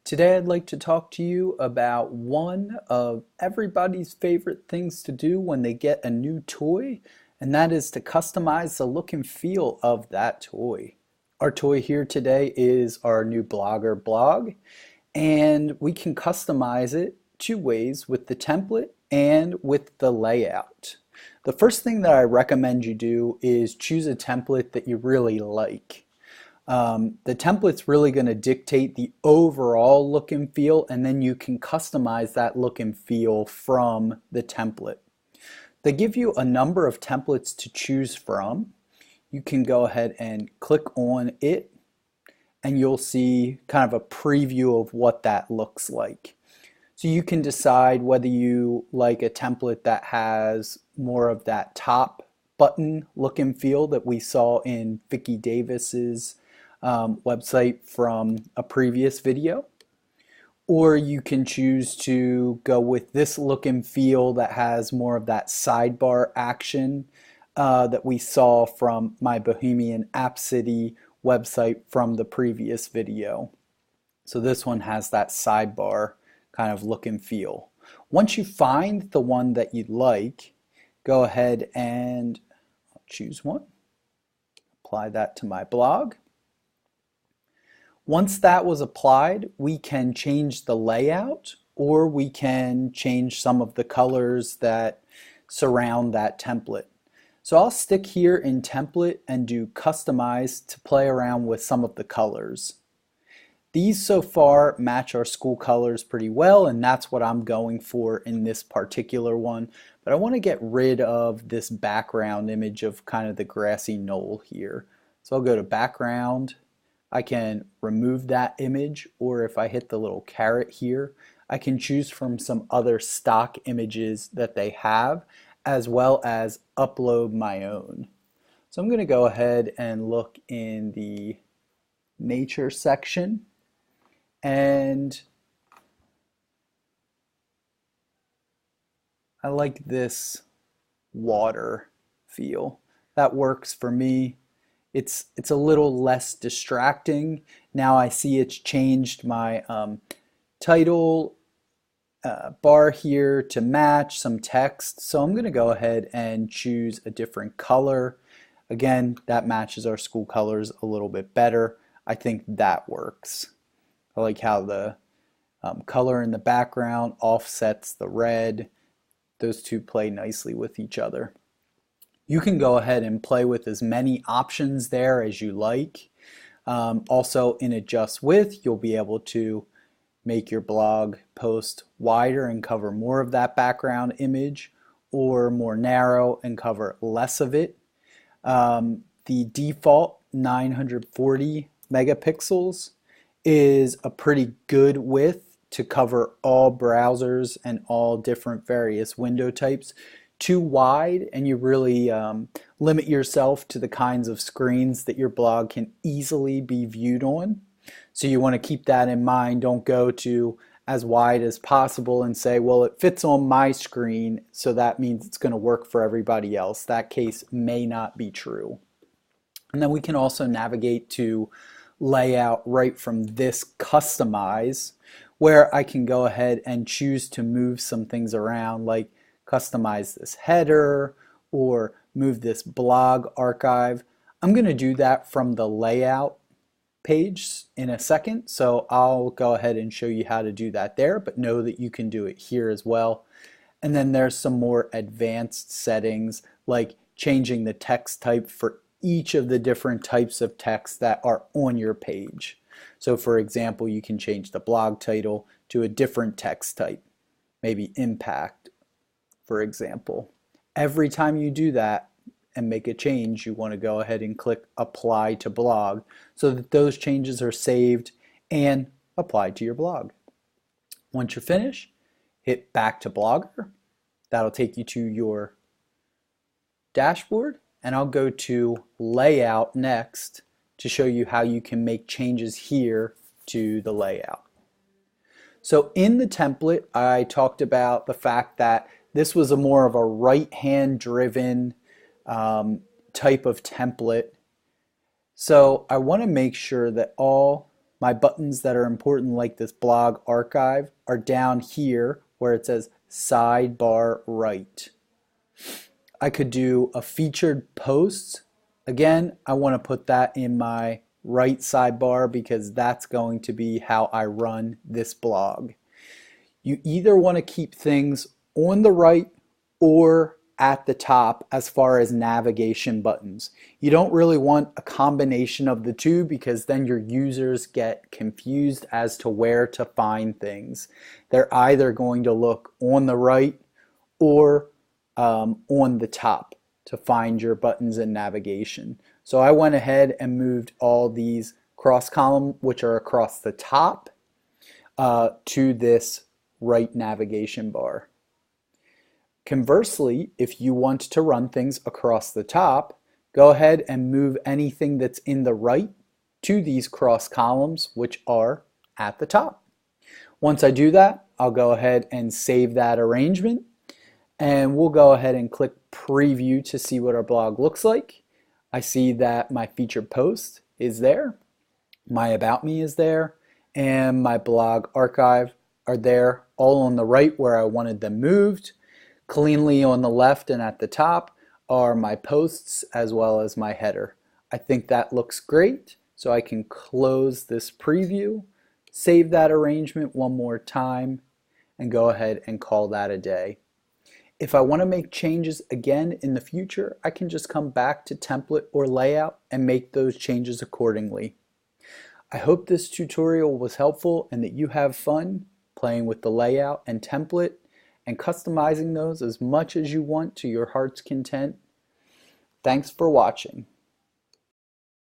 Today I'd like to talk to you about one of everybody's favorite things to do when they get a new toy, and that is to customize the look and feel of that toy. Our toy here today is our new Blogger blog, and we can customize it two ways, with the template and with the layout. The first thing that I recommend you do is choose a template that you really like. The template's really going to dictate the overall look and feel, and then you can customize that look and feel from the template. They give you a number of templates to choose from. You can go ahead and click on it, and you'll see kind of a preview of what that looks like. So you can decide whether you like a template that has more of that top button look and feel that we saw in Vicki Davis's website from a previous video, or you can choose to go with this look and feel that has more of that sidebar action that we saw from my Bohemian App City website from the previous video. So this one has that sidebar kind of look and feel. Once you find the one that you like, go ahead and choose one, apply that to my blog. Once that was applied, we can change the layout, or we can change some of the colors that surround that template. So I'll stick here in template and do customize to play around with some of the colors. These so far match our school colors pretty well, and that's what I'm going for in this particular one. But I want to get rid of this background image of kind of the grassy knoll here. So I'll go to background. I can remove that image, or if I hit the little caret here, I can choose from some other stock images that they have, as well as upload my own. So I'm going to go ahead and look in the nature section, and I like this water feel. That works for me. It's a little less distracting. Now I see it's changed my title bar here to match some text. So I'm going to go ahead and choose a different color. Again, that matches our school colors a little bit better. I think that works. I like how the color in the background offsets the red. Those two play nicely with each other. You can go ahead and play with as many options there as you like. Also in Adjust Width, you'll be able to make your blog post wider and cover more of that background image, or more narrow and cover less of it. The default 940 megapixels is a pretty good width to cover all browsers and all different various window types. Too wide and you really limit yourself to the kinds of screens that your blog can easily be viewed on. So you want to keep that in mind. Don't go to as wide as possible and say, well, it fits on my screen, so that means it's going to work for everybody else. That case may not be true. And then we can also navigate to layout right from this customize, where I can go ahead and choose to move some things around, like customize this header or move this blog archive. I'm going to do that from the layout page in a second, so I'll go ahead and show you how to do that there, but know that you can do it here as well. And then there's some more advanced settings, like changing the text type for each of the different types of text that are on your page. So for example, you can change the blog title to a different text type, maybe impact, for example. Every time you do that and make a change, you want to go ahead and click Apply to Blog, so that those changes are saved and applied to your blog. Once you're finished, hit Back to Blogger. That'll take you to your dashboard, and I'll go to Layout next to show you how you can make changes here to the layout. So in the template, I talked about the fact that this was a more of a right-hand driven type of template. So I want to make sure that all My buttons that are important, like this blog archive, are down here where it says sidebar right. I could do a featured posts. Again, I want to put that in my right sidebar because that's going to be how I run this blog. You either want to keep things on the right or at the top as far as navigation buttons. You don't really want a combination of the two because then your users get confused as to where to find things. They're either going to look on the right or on the top to find your buttons and navigation. So I went ahead and moved all these cross column, which are across the top, to this right navigation bar. Conversely, if you want to run things across the top, go ahead and move anything that's in the right to these cross columns, which are at the top. Once I do that, I'll go ahead and save that arrangement, and we'll go ahead and click preview to see what our blog looks like. I see that my featured post is there, my about me is there, and my blog archive are there, all on the right where I wanted them moved. Cleanly on the left and at the top are my posts as well as my header. I think that looks great, so I can close this preview, save that arrangement one more time, and go ahead and call that a day. If I want to make changes again in the future, I can just come back to template or layout and make those changes accordingly. I hope this tutorial was helpful and that you have fun playing with the layout and template and customizing those as much as you want to your heart's content. Thanks for watching.